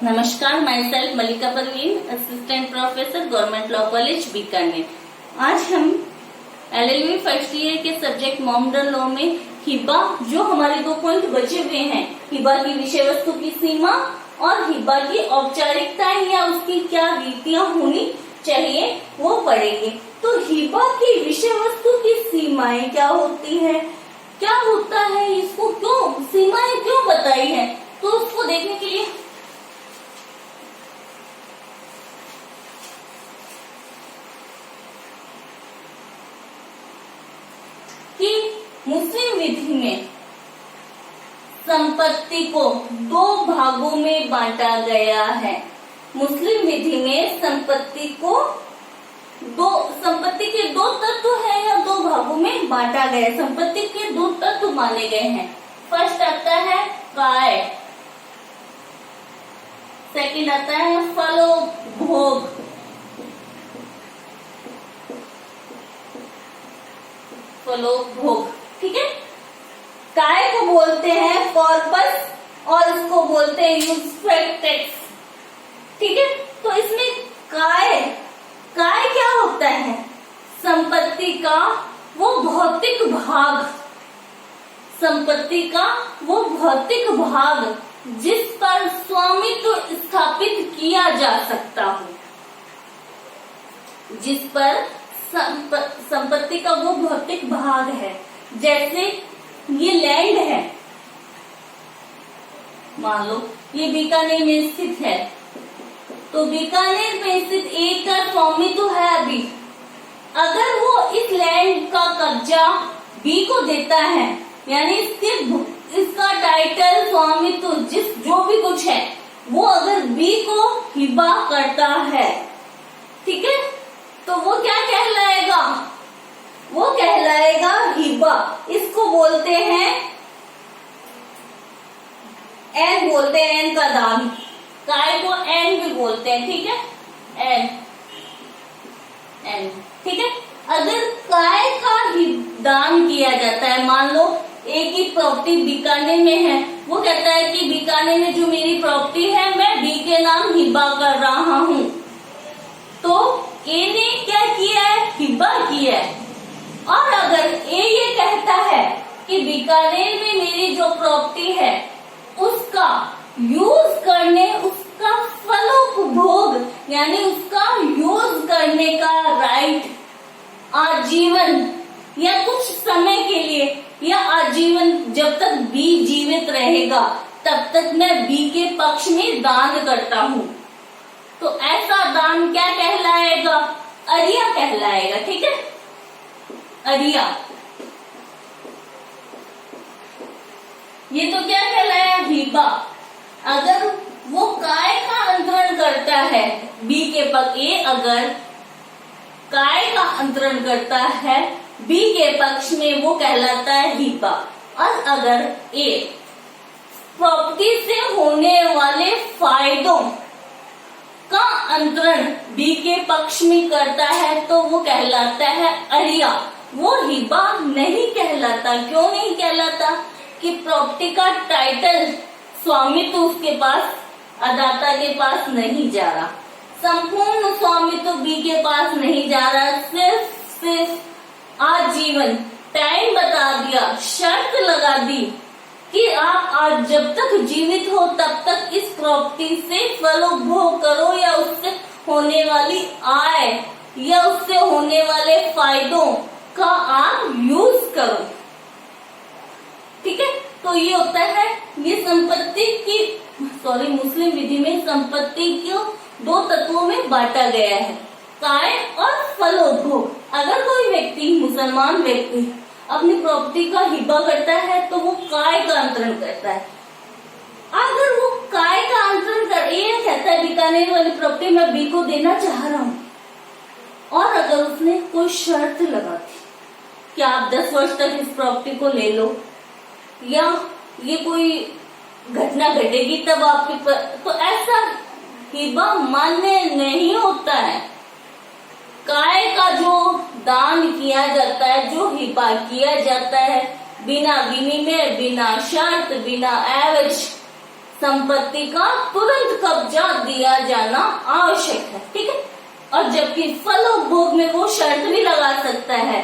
नमस्कार, myself Malika Parveen, assistant professor, government law college Bikaner. आज हम LLB फर्स्ट ईयर के सब्जेक्ट मॉडर्न लॉ में हिबा, जो हमारे 2 पॉइंट बचे हुए हैं, हिबा की विषय वस्तु की सीमा और हिबा की औपचारिकताएं या उसकी क्या रीतियां होनी चाहिए, वो पढ़ेंगे। तो हिबा की विषय वस्तु की सीमाएं क्या होती है, क्या होता है, इसको क्यों सीमाएं क्यों बताई है, तो उसको देखने के लिए कि मुस्लिम विधि में संपत्ति को 2 भागों में बांटा गया है। मुस्लिम विधि में संपत्ति के 2 तत्व है या 2 भागों में बांटा गया है। संपत्ति के 2 तत्व माने गए हैं। फर्स्ट आता है काय, सेकंड आता है फलोभोग। फलोभोग, ठीक है। काय को बोलते हैं कॉर्पस और इसको बोलते हैं यूस्फेक्टेक्स, ठीक है। तो इसमें काय क्या होता है? संपत्ति का वो भौतिक भाग, संपत्ति का वो भौतिक भाग जिस पर स्वामित्व स्थापित किया जा सकता हो, जिस पर संपत्ति का वो भौतिक भाग है। जैसे ये लैंड है, मान लो ये बीकानेर में स्थित है, तो बीकानेर में स्थित एक का स्वामित्व है अभी। अगर वो इस लैंड का कब्जा बी को देता है, यानी इसका टाइटल, स्वामित्व, जो भी कुछ है, वो अगर बी को हिबा करता है, ठीक है, तो वो क्या कहलाएगा? वो कहलाएगा हिबा। इसको बोलते हैं एन, बोलते हैं एन का दान। काय को एन भी बोलते हैं, ठीक है, एन, ठीक है। अगर काय का दान किया जाता है, मान लो ए की प्रॉपर्टी बीकानेर में है, वो कहता है कि बीकानेर में जो मेरी प्रॉपर्टी है मैं बी के नाम हिबा कर रहा हूं, तो ए ने क्या किया है? हिबा किया है। और अगर ए ये कहता है कि बीकानेर में मेरी जो प्रॉपर्टी है उसका यूज करने, उसका फलोपभोग यानी उसका यूज करने का राइट आजीवन या कुछ समय के लिए या आजीवन, जब तक बी जीवित रहेगा तब तक मैं बी के पक्ष में दान करता हूं, तो ऐसा दान क्या कहलाएगा? अरिया कहलाएगा, ठीक है, अरिया। ये तो क्या कहलाया? हिबा। अगर वो काय का अंतरण करता है बी के पक्ष, ए अगर काय का अंतरण करता है बी के पक्ष में, वो कहलाता है हिबा। और अगर ए प्रॉपर्टी से होने वाले फायदों का अंतरण बी के पक्ष में करता है तो वो कहलाता है अरिया। वो हिबा नहीं कहलाता। क्यों नहीं कहलाता? कि प्रॉपर्टी का टाइटल, स्वामित्व उसके पास, अदाता के पास नहीं जा रहा, संपूर्ण स्वामित्व बी के पास नहीं जा रहा, सिर्फ आजीवन टाइम बता दिया, शर्त लगा दी कि आप आज जब तक जीवित हो तब तक इस प्रॉपर्टी से फलोपभोग करो या उससे होने वाली आय या उससे होने वाले फायदों का आप यूज करो, ठीक है। तो ये होता है, ये संपत्ति की, मुस्लिम विधि में संपत्ति को 2 तत्वों में बांटा गया है, काय और फलोपभोग। अगर कोई व्यक्ति, मुसलमान व्यक्ति अपनी प्रॉपर्टी का हिबा करता है तो वो काय का अंतरण करता है। अगर वो काय का अंतरण कर, ये कहता है बीकानेर वाली प्रॉपर्टी मैं बी को देना चाह रहा हूं, और अगर उसने कोई शर्त लगा दी कि आप 10 वर्ष तक इस प्रॉपर्टी को ले लो, या ये कोई घटना घटेगी तब आपके, तो ऐसा हिबा मान्य नहीं होता है। काय का जो दान किया जाता है, जो हिबा किया जाता है, बिना विनिमय, बिना शर्त, बिना एवज, संपत्ति का तुरंत कब्जा दिया जाना आवश्यक है, ठीक है। और जबकि फलोपभोग में वो शर्त भी लगा सकता है,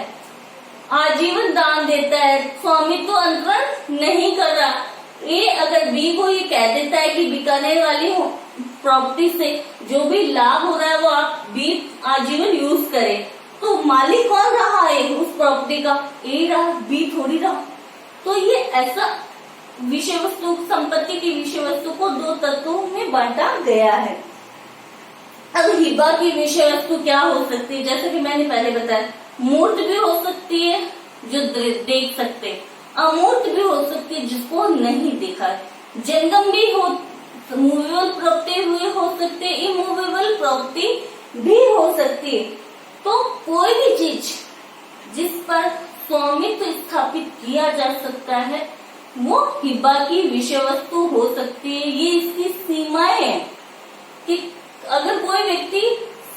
आजीवन दान देता है, स्वामित्व अंतरण नहीं कर रहा। ये अगर बी को ये कह देता है कि बीकानेर वाली प्रॉपर्टी से जो भी लाभ हो रहा है वो आप बी आजीवन यूज करें, तो मालिक कौन रहा है उस प्रॉपर्टी का? ए रहा, बी थोड़ी रहा। तो ये ऐसा विषय वस्तु, संपत्ति की विषय वस्तु को दो तत्वों में बांटा गया है। अब हिबा की विषय वस्तु क्या हो सकती है? जैसे कि मैंने पहले बताया, मूर्त भी हो सकती है जो देख सकते, अमूर्त भी हो सकती है जिसको नहीं देखा, जंगम भी हो, मूवेबल प्रॉपर्टी हुई हो सकती है, इमूवेबल प्रॉपर्टी भी हो सकती है। तो कोई भी चीज जिस पर स्वामित्व स्थापित किया जा सकता है वो हिबा की विषय वस्तु हो सकती है। ये इसकी सीमाएं हैं कि अगर कोई व्यक्ति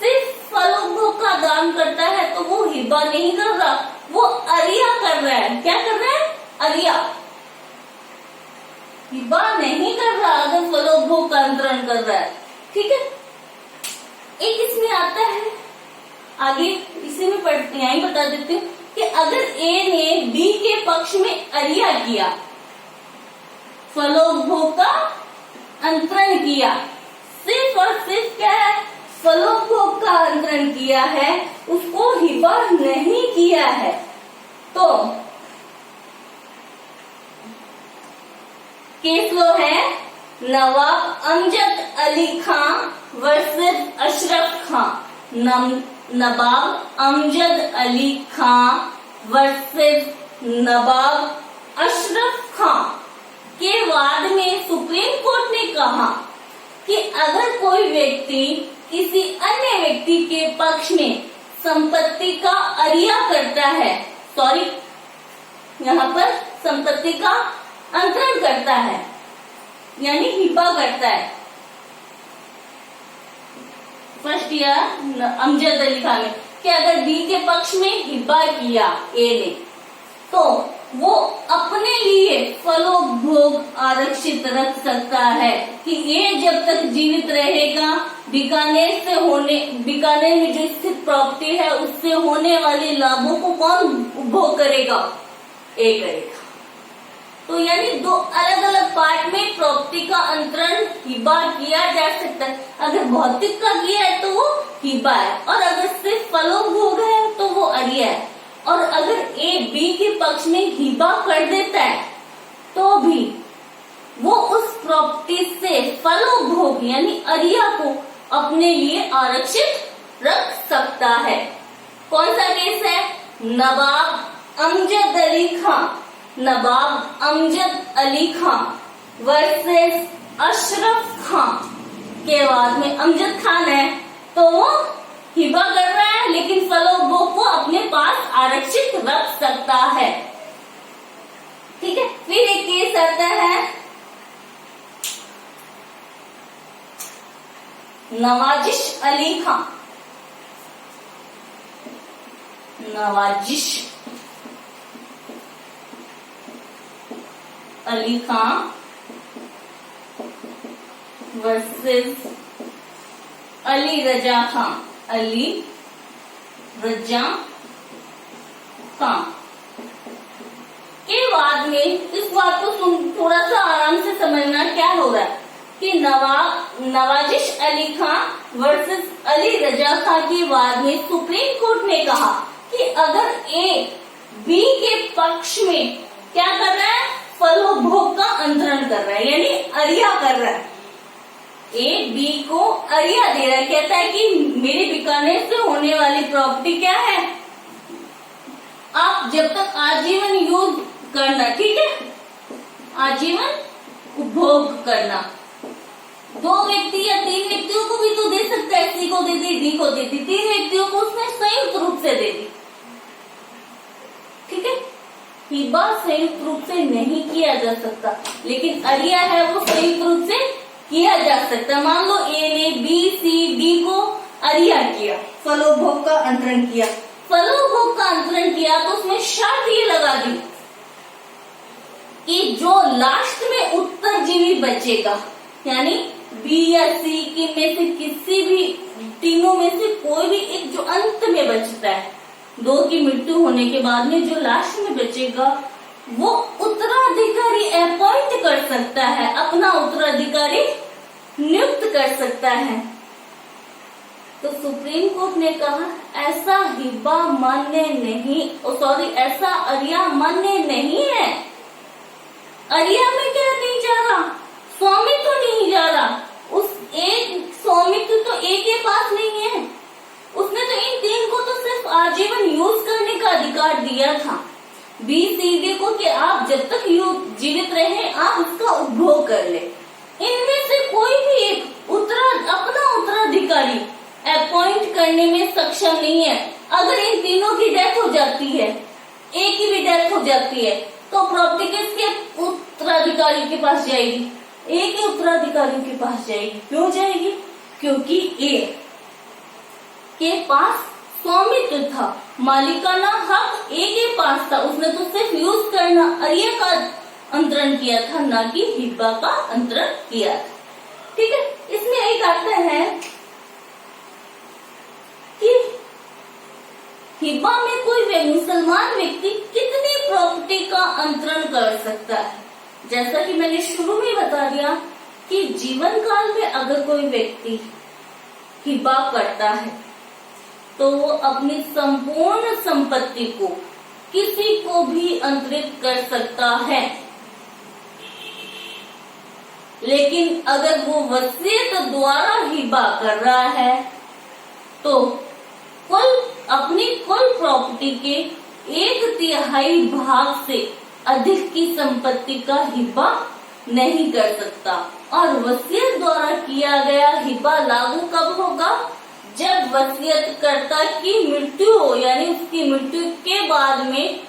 सिर्फ फलोपभोग का दान करता है तो वो हिबा नहीं कर रहा, वो अरिया कर रहा है। क्या कर रहा है? अरिया। हिबा नहीं कर रहा अगर फलोपभोग का अंतरण कर रहा है, ठीक है। एक इसमें आता है, आगे इसी में यही बता देती हूँ कि अगर ए ने बी के पक्ष में अरिया किया, फलोपभोग का अंतरण किया, सिर्फ और सिर्फ क्या है? फलोपभोग का अंतरण किया है, उसको हिबा नहीं किया है, तो केस लो है नवाब अमजद अली खां वर्सेस अशरफ खां। नवाब अमजद अली खां वर्सेस नवाब अशरफ खां के वाद में सुप्रीम कोर्ट ने कहा कि अगर कोई व्यक्ति किसी अन्य व्यक्ति के पक्ष में संपत्ति का अरिया करता है, यहाँ पर संपत्ति का अंतरण करता है यानी हिबा करता है, फर्स्ट ईयर अमजद अली खान ने, कि अगर बी के पक्ष में हिबा किया ए ने, तो वो अपने लिए फलोपभोग आरक्षित रख सकता है कि ये जब तक जीवित रहेगा बीकानेर में जो स्थित प्रॉपर्टी है उससे होने वाले लाभों को कौन उपभोग करेगा? ए करेगा। तो यानी दो अलग अलग पार्ट में प्रॉपर्टी का अंतरण हिबा किया जा सकता है। अगर भौतिक का किया है तो वो हिबा है, और अगर सिर्फ फलोपभोग है तो वो अरिया है। और अगर ए बी के पक्ष में हिबा कर देता है तो भी वो उस प्रॉपर्टी से फलोपभोग यानी अरिया को अपने लिए आरक्षित रख सकता है। कौन सा केस है? नवाब अमजद अली खां, नवाब अमजद अली खां वर्सेस अशरफ खां के बाद में अमजद खान है तो वो हिबा कर रहा है लेकिन फलोपभोग को अपने पास आरक्षित रख सकता है, ठीक है। फिर एक केस आता है नवाजिश अली खां, नवाजिश अली खां वर्सेस अली रजा खां, अली रजा खां के बाद में इस बात को थोड़ा सा आराम से समझना क्या हो रहा है कि नवाजिश अली खां वर्सेस अली रजा खां के बाद में सुप्रीम कोर्ट ने कहा कि अगर ए बी के पक्ष में क्या कर रहा है? फलोपभोग का अंतरण कर रहा है यानी अरिया कर रहा है, ए बी को अरिया दे रहा है, कहता है कि मेरे बीकानेर से होने वाली प्रॉपर्टी क्या है, आप जब तक आजीवन यूज करना, ठीक है, आजीवन उपभोग करना। दो व्यक्ति या तीन व्यक्तियों को भी तो दे सकता है, सी को दे दी, डी को दे दी, तीन व्यक्तियों को उसने संयुक्त रूप से दे दी, ठीक है। हिबा संयुक्त रूप से नहीं किया जा सकता, लेकिन अरिया है वो संयुक्त रूप से किया जा सकता है। मान लो ए ने बी सी डी को अरिया किया, फलोपभोग का अंतरण किया, फलोपभोग का अंतरण किया तो उसमें शर्त ये लगा दी कि जो लास्ट में उत्तरजीवी बचेगा यानी बी या सी के में से किसी भी तीनों में से कोई भी एक जो अंत में बचता है, दो की मृत्यु होने के बाद में जो लास्ट में बचेगा वो उत्तराधिकारी अपॉइंट कर सकता है, अपना उत्तराधिकारी नियुक्त कर सकता है। तो सुप्रीम कोर्ट ने कहा ऐसा हिब्बा मान्य नहीं, ऐसा अरिया मान्य नहीं है। अरिया में क्या नहीं जा रहा, स्वामित्व तो नहीं जा रहा, उस एक स्वामित्व तो एक के पास नहीं है, उसने तो इन तीन को तो सिर्फ आजीवन यूज करने का अधिकार दिया था बी सी डी को, कि आप जब तक जीवित रहे आप उसका उपभोग कर ले। इनमें से कोई भी एक अपना उत्तराधिकारी अपॉइंट करने में सक्षम नहीं है। अगर इन तीनों की डेथ हो जाती है, एक की भी डेथ हो जाती है, तो प्रॉपर्टी किसके उत्तराधिकारी के पास जाएगी, ए के उत्तराधिकारी के पास जाएगी। क्यों जाएगी? क्योंकि ए के पास स्वामित्व था, मालिकाना हक ए के पास था, उसने तो सिर्फ यूज करना अरिया का अंतरण किया था, ना कि हिब्बा का अंतरण किया था। ठीक है, इसमें एक आता है कि हिब्बा में कोई मुसलमान व्यक्ति कितनी प्रॉपर्टी का अंतरण कर सकता है। जैसा कि मैंने शुरू में बता दिया कि जीवन काल में अगर कोई व्यक्ति हिब्बा करता है तो वो अपनी संपूर्ण संपत्ति को किसी को भी अंतरित कर सकता है, लेकिन अगर वो वसीयत द्वारा हिब्बा कर रहा है तो अपनी कुल प्रॉपर्टी के 1/3 भाग से अधिक की संपत्ति का हिब्बा नहीं कर सकता। और वसीयत द्वारा किया गया हिब्बा लागू कब होगा? जब वसीयतकर्ता की मृत्यु हो, यानी उसकी मृत्यु के बाद में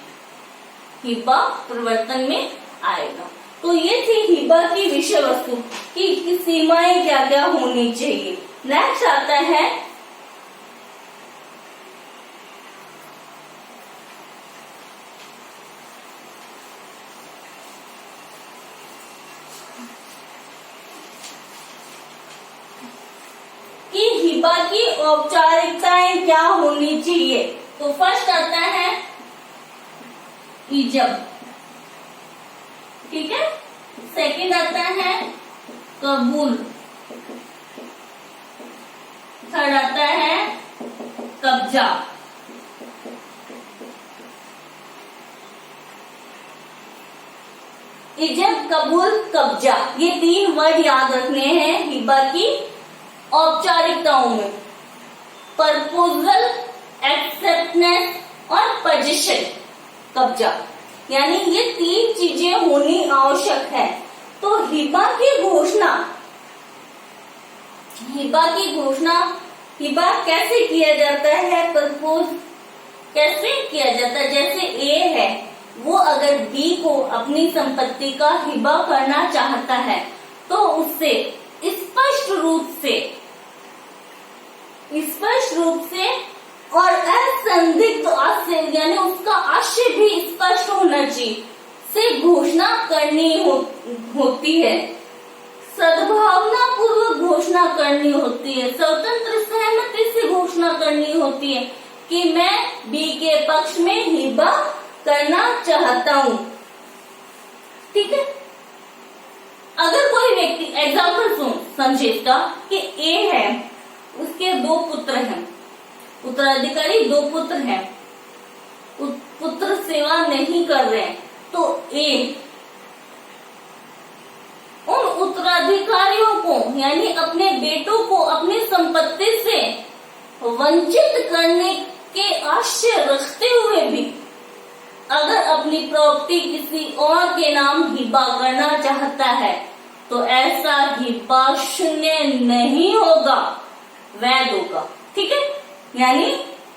हिब्बा प्रवर्तन में आएगा। तो ये थी हिब्बा की विषय वस्तु कि इसकी सीमाएं क्या क्या होनी चाहिए। नेक्स्ट आता है कि हिब्बा की औपचारिकताएं क्या होनी चाहिए। तो फर्स्ट आता है इजब, ठीक है। सेकंड आता है कबूल, थर्ड आता है कब्जा, इजब, कबूल, कब्जा, ये 3 वर्ड याद रखने हैं हिब्बा की औपचारिकताओं में। प्रपोजल, एक्सेप्टेंस और पोजीशन, कब्जा, यानी ये 3 चीजें होनी आवश्यक है। तो हिब्बा की घोषणा हिब्बा कैसे किया जाता है, प्रपोज कैसे किया जाता है। जैसे ए है, वो अगर बी को अपनी संपत्ति का हिब्बा करना चाहता है तो उससे स्पष्ट रूप से और असंदिग्ध आशय, यानी उसका आशय भी स्पष्ट होना चाहिए, से घोषणा करनी होती है। सद्भावना पूर्वक घोषणा करनी होती है, स्वतंत्र सहमति से घोषणा करनी होती है कि मैं बी के पक्ष में हिब्बा करना चाहता हूँ। ठीक है। अगर कोई व्यक्ति, एग्जाम्पल समझे इसका, कि ए है, उसके 2 पुत्र हैं, उत्तराधिकारी 2 पुत्र हैं, पुत्र सेवा नहीं कर रहे हैं, तो ए उन उत्तराधिकारियों को, यानी अपने बेटों को अपनी संपत्ति से वंचित करने के आशय रखते हुए भी अगर अपनी प्रॉपर्टी किसी और के नाम हिब्बा करना चाहता है तो ऐसा हिब्बा शून्य नहीं होगा, वैध होगा। ठीक है, यानी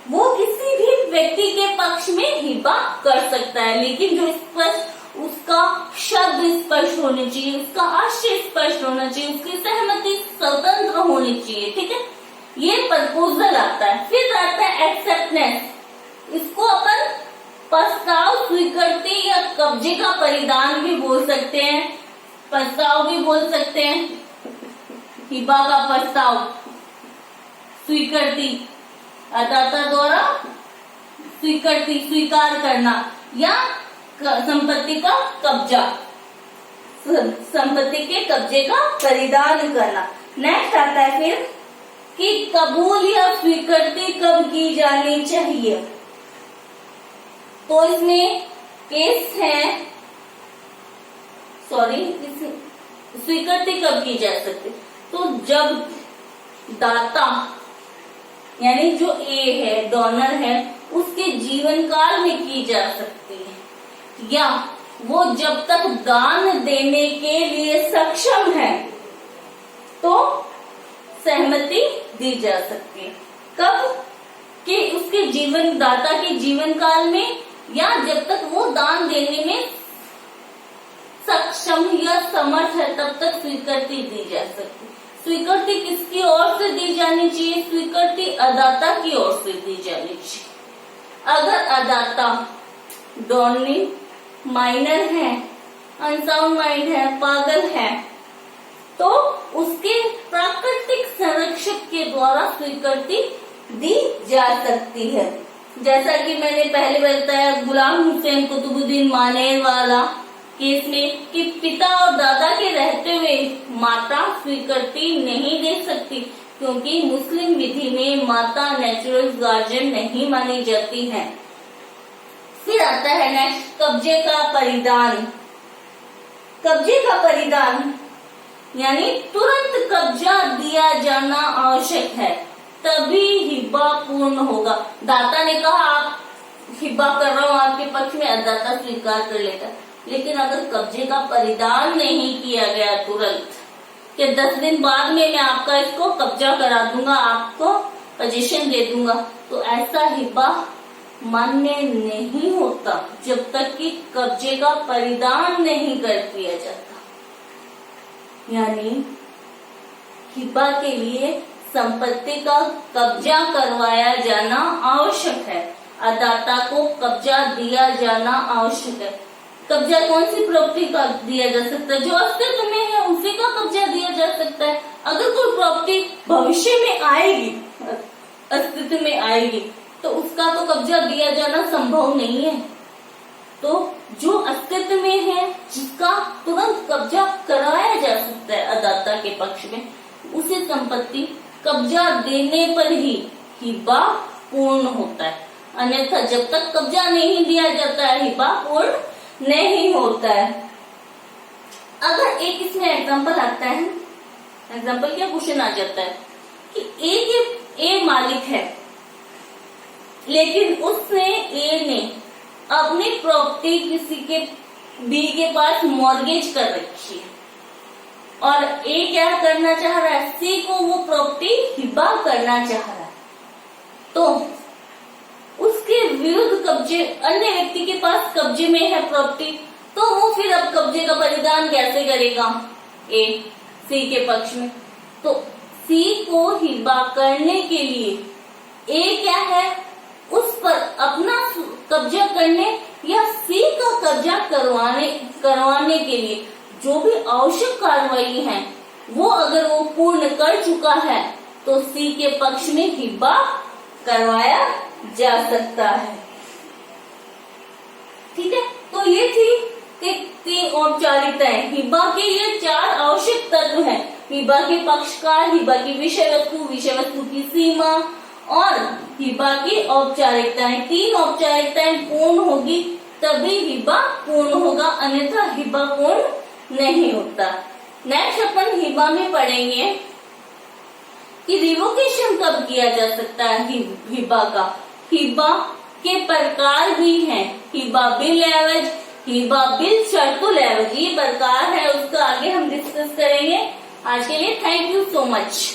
वो किसी भी व्यक्ति के पक्ष में हिब्बा कर सकता है, लेकिन जो स्पष्ट, उसका शब्द स्पष्ट होने चाहिए, उसका आशय स्पष्ट होना चाहिए, उसकी सहमति स्वतंत्र होनी चाहिए। ठीक है, ये प्रपोजल आता है। फिर आता है एक्सेप्टेंस, इसको अपन प्रस्ताव स्वीकृति या कब्जे का परिधान भी बोल सकते हैं, प्रस्ताव भी बोल सकते हैं। हिबा का प्रस्ताव, स्वीकृति, अदाता द्वारा स्वीकृति स्वीकार करना, या संपत्ति का कब्जा, संपत्ति के कब्जे का परिधान करना। नेक्स्ट आता है फिर कि कबूल या स्वीकृति कब की जानी चाहिए। तो इसमें केस है, स्वीकृति कब की जा सकती, तो जब दाता यानी जो ए है, डोनर है, उसके जीवन काल में की जा सकती है, या वो जब तक दान देने के लिए सक्षम है तो सहमति दी जा सकती है। कब कि उसके जीवन, दाता के जीवन काल में, या जब तक वो दान देने में सक्षम या समर्थ है तब तक स्वीकृति दी जा सकती है। स्वीकृति किसकी ओर से दी जानी चाहिए, स्वीकृति अदाता की ओर से दी जानी चाहिए। अगर अदाता डोनली माइनर है, अनसाउंड माइंड है, पागल है, तो उसके प्राकृतिक संरक्षक के द्वारा स्वीकृति दी जा सकती है। जैसा कि मैंने पहले बताया गुलाम हुसैन कुतुबुद्दीन मानेर वाला केस में कि पिता और दादा के रहते हुए माता स्वीकृति नहीं दे सकती, क्योंकि मुस्लिम विधि में माता नेचुरल गार्जियन नहीं मानी जाती है। फिर आता है नेक्स्ट कब्जे का परिधान। कब्जे का परिधान यानी तुरंत कब्जा दिया जाना आवश्यक है, तभी हिब्बा पूर्ण होगा। दाता ने कहा आप हिब्बा कर रहा हूं आपके पक्ष में, अदाता स्वीकार कर लेता, लेकिन अगर कब्जे का परिधान नहीं किया गया तुरंत कि 10 दिन बाद में मैं आपका इसको कब्जा करा दूंगा, आपको पोजीशन दे दूंगा, तो ऐसा हिब्बा मान्य नहीं होता जब तक कि कब्जे का परिधान नहीं कर दिया जाता। यानी हिब्बा के लिए संपत्ति का कब्जा करवाया जाना आवश्यक है, अदाता को कब्जा दिया जाना आवश्यक है। कब्जा कौन सी प्रॉपर्टी का दिया जा सकता है, जो अस्तित्व में है उसी का कब्जा दिया जा सकता है। अगर कोई प्रॉपर्टी भविष्य में आएगी, अस्तित्व में आएगी, तो उसका तो कब्जा दिया जाना संभव नहीं है। तो जो अस्तित्व में है, जिसका तुरंत कब्जा कराया जा सकता है अदाता के पक्ष में, उसे संपत्ति कब्जा देने पर ही हिब्बा पूर्ण होता है। अन्यथा जब तक कब्जा नहीं दिया जाता है हिब्बा पूर्ण नहीं होता है। अगर एक इसमें एग्जांपल आता है, एग्जांपल क्या क्वेश्चन आ जाता है कि ए मालिक है, लेकिन उसने ए ने अपनी प्रॉपर्टी किसी के बी के पास मॉर्गेज कर रखी है, और ए क्या करना चाह रहा है, सी को वो प्रॉपर्टी हिब्बा करना चाह रहा है, तो उसके विरुद्ध कब्जे, अन्य व्यक्ति के पास कब्जे में है प्रॉपर्टी, तो वो फिर अब कब्जे का परिधान कैसे करेगा, ए सी के पक्ष में। तो सी को हिब्बा करने के लिए ए क्या है, उस पर अपना कब्जा करने या सी का कब्जा करवाने के लिए जो भी आवश्यक कार्रवाई है वो अगर वो पूर्ण कर चुका है तो सी के पक्ष में हिब्बा करवाया जा सकता है। ठीक है, तो ये थी 3 औपचारिकताएं। हिब्बा के ये 4 आवश्यक तत्व हैं, हिब्बा के पक्षकार, हिब्बा की विषय वस्तु की सीमा और हिब्बा की औपचारिकताएं। 3 औपचारिकताएं पूर्ण होगी तभी हिब्बा पूर्ण होगा, अन्यथा हिब्बा पूर्ण नहीं होता। नेक्स्ट अपन हिब्बा में पढ़ेंगे कि रिवोकेशन कब किया जा सकता है हिब्बा का। हिब्बा के प्रकार भी हैं, हिब्बा बिल एवज, हिब्बा बिल शर्तुल एवज, ये प्रकार है, उसका आगे हम डिस्कस करेंगे। आज के लिए थैंक यू सो मच।